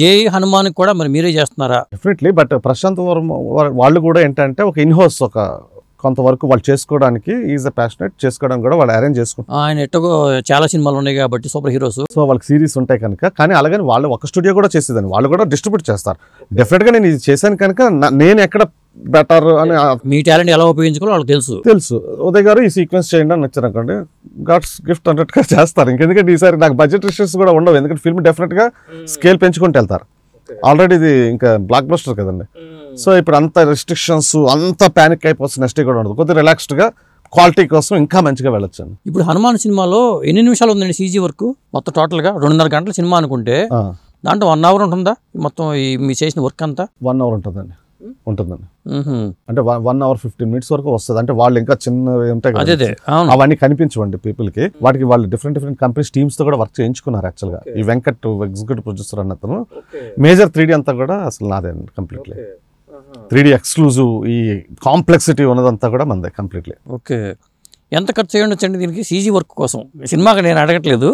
జై హనుమాన్ కూడా మరి మీరే చేస్తున్నారా? డెఫినెట్లీ. బట్ ప్రశాంత్ వర్మ వాళ్ళు కూడా ఏంటంటే ఒక ఇన్హౌస్ ఒక కొంతవరకు వాళ్ళు చేసుకోవడానికి ఈజ్ అ ప్యాషనెట్, చేసుకోవడానికి కూడా వాళ్ళు అరేంజ్ చేసుకుంటారు. ఆయన ఎట్టగో చాలా సినిమాలు ఉన్నాయి కాబట్టి సూపర్ హీరోస్, సో వాళ్ళకి సిరీస్ ఉంటాయి కనుక. కానీ అలాగని వాళ్ళు ఒక స్టూడియో కూడా చేసేదాన్ని, వాళ్ళు కూడా డిస్ట్రిబ్యూట్ చేస్తారు. డెఫినెట్గా నేను ఇది చేశాను కనుక నేను ఎక్కడ బెటర్ అని మీ టాలెంట్ ఎలా ఉపయోగించుకోవాలో వాళ్ళకి తెలుసు. ఉదయ్ గారు ఈ సీక్వెన్స్ చేయండి అని వచ్చారు అనుకోండి, గాడ్స్ గిఫ్ట్ అన్నట్టుగా చేస్తారు. ఇంకెందుకంటే ఈసారి నాకు బడ్జెట్ ఇష్యూస్ కూడా ఉండవు, ఎందుకంటే ఫిల్మ్ డెఫినెట్గా స్కేల్ పెంచుకుంటూ వెళ్తారు. ఆల్రెడీ ఇది ఇంకా బ్లాక్ బస్టర్ కదండి. సో ఇప్పుడు అంత రెస్ట్రిక్షన్స్ అంత ప్యానిక్ అయిపోతుంది, నెక్స్ట్ కూడా ఉండదు. కొద్దిగా రిలాక్స్డ్గా క్వాలిటీ కోసం ఇంకా మంచిగా వెళ్ళొచ్చు. ఇప్పుడు హనుమాన్ సినిమాలో ఎన్ని నిమిషాలు ఉందండి సీజీ వర్క్ మొత్తం? టోటల్గా 2.5 గంటల సినిమా అనుకుంటే దాంట్లో 1 hour ఉంటుందా మొత్తం మీ చేసిన వర్క్ అంతా? 1 hour ఉంటుందండి. అంటే 1 hour 15 minutes వరకు వస్తుంది. అంటే వాళ్ళు ఇంకా చిన్న ఉంటాయి కదా, అవన్నీ కనిపించవండి పీపుల్కి. వాటికి వాళ్ళు డిఫరెంట్ కంపెనీస్ టీమ్స్ తో కూడా వర్క్ చేయించుకున్నారు. యాక్చువల్గా ఈ వెంకట్ ఎగ్జిక్యూటివ్ ప్రొడ్యూసర్ అన్నతను మేజర్ 3D అంతా కూడా అసలు నాదే కంప్లీట్లీ. 3D ఎక్స్క్లూజివ్ ఈ కాంప్లెక్సిటీ ఉన్నదంతా కూడా మందే కంప్లీట్లీ. ఓకే, ఎంత ఖర్చు చేయొచ్చండి దీనికి సీజీ వర్క్ కోసం? సినిమాకి నేను అడగట్లేదు.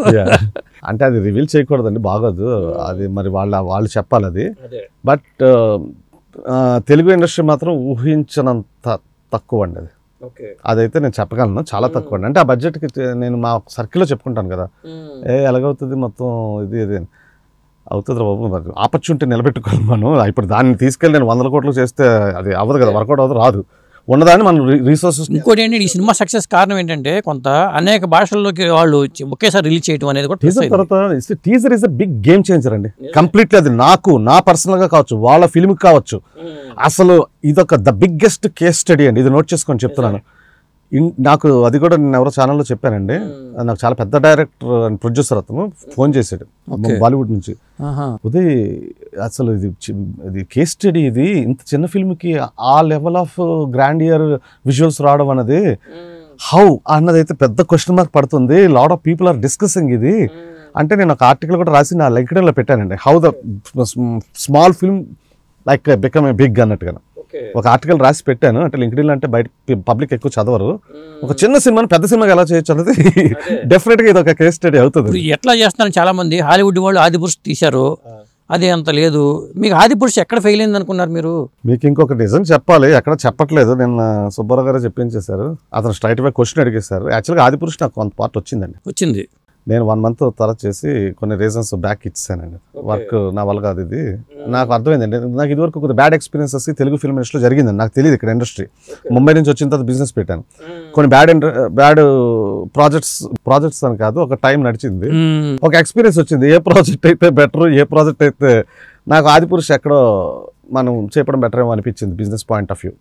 అంటే అది రివీల్ చేయకూడదండి, బాగోదు అది. మరి వాళ్ళు చెప్పాలి అది. బట్ తెలుగు ఇండస్ట్రీ మాత్రం ఊహించినంత తక్కువ అండి అది. అదైతే నేను చెప్పగలను, చాలా తక్కువ అండి. అంటే ఆ బడ్జెట్కి నేను మా సర్కిల్లో చెప్పుకుంటాను కదా, ఎలాగవుతుంది మొత్తం ఇది అవుతుంది బాబు, ఆపర్చునిటీ నిలబెట్టుకోవాలి మనం. ఇప్పుడు దాన్ని తీసుకెళ్ళి నేను 100 కోట్లు చేస్తే అది అవ్వదు కదా, వర్కౌట్ అవ్వదు, రాదు. ఉన్నదాన్ని మనం రీసోర్సెస్. ఇంకోటి ఏంటంటే ఈ సినిమా సక్సెస్ కారణం ఏంటంటే కొంత అనేక భాషల్లోకి వాళ్ళు ఒకేసారి రిలీజ్ చేయడం అనేది కూడా. Teaser is a big game changer అండి కంప్లీట్లీ. అది నా పర్సనల్ గా కావచ్చు, వాళ్ళ ఫిల్మ్ కావచ్చు, అసలు ఇదొక ద బిగ్గెస్ట్ కేస్ స్టడీ అండి. ఇది నోట్ చేసుకొని చెప్తున్నాను. నాకు అది కూడా నేను ఎవరో ఛానల్లో చెప్పానండి. నాకు చాలా పెద్ద డైరెక్టర్ అండ్ ప్రొడ్యూసర్ అతను ఫోన్ చేశాడు బాలీవుడ్ నుంచి. ఉదయ్ అసలు ఇది కేస్ స్టడీ, ఇది ఇంత చిన్న ఫిల్మ్కి ఆ లెవెల్ ఆఫ్ గ్రాండియర్ విజువల్స్ రావడం అన్నది హౌ అన్నది అయితే పెద్ద క్వశ్చన్ మార్క్ పడుతుంది. Lot of people are discussing ఇది. అంటే నేను ఒక ఆర్టికల్ కూడా రాసి నా లింక్డ్ఇన్లో పెట్టానండి, how the small film like become a big అన్నట్టుగా ఒక ఆర్టికల్ రాసి పెట్టాను. అంటే లింక్డ్ఇన్ అంటే బయట పబ్లిక్ ఎక్కువ చదవరు. ఒక చిన్న సినిమాని పెద్ద సినిమాకి ఎలా చేయొచ్చు అనేది డెఫినెట్ గా ఇది ఒక కేస్ స్టడీ అవుతుంది. ఎట్లా చేస్తున్నారు చాలా మంది హాలీవుడ్ వాళ్ళు ఆదిపురుష్ తీశారు, అది అంత లేదు. మీకు ఆదిపురుష్ ఎక్కడ ఫెయిల్ అయింది అనుకున్నారు మీరు? మీకు ఇంకొక నిజం చెప్పాలి, ఎక్కడ చెప్పట్లేదు. నిన్న సుబ్బారావు గారు చెప్పించేశారు, అతను స్ట్రైట్ వే క్వశ్చన్ అడిగేశారు. యాక్చువల్గా ఆదిపురుష్ నాకు కొంత పార్ట్ వచ్చింది. నేను 1 month తర్వాత చేసి కొన్ని రీజన్స్ బ్యాక్ ఇచ్చానండి. వర్క్ నా వల్ల కాదు, ఇది నాకు అర్థమైందండి. నాకు ఇదివరకు కొద్దిగా బ్యాడ్ ఎక్స్పీరియన్సెస్ తెలుగు ఫిల్మ్ ఇండస్ట్రీలో జరిగిందండి. నాకు తెలియదు ఇక్కడ ఇండస్ట్రీ. ముంబై నుంచి వచ్చిన తర్వాత బిజినెస్ పెట్టాను. కొన్ని బ్యాడ్ ప్రాజెక్ట్స్ అని కాదు, ఒక టైం నడిచింది, ఒక ఎక్స్పీరియన్స్ వచ్చింది. ఏ ప్రాజెక్ట్ అయితే బెటర్, ఏ ప్రాజెక్ట్ అయితే నాకు ఆదిపురుష్ ఎక్కడో మనం చేయడం బెటర్ ఏమో అనిపించింది బిజినెస్ పాయింట్ ఆఫ్ వ్యూ.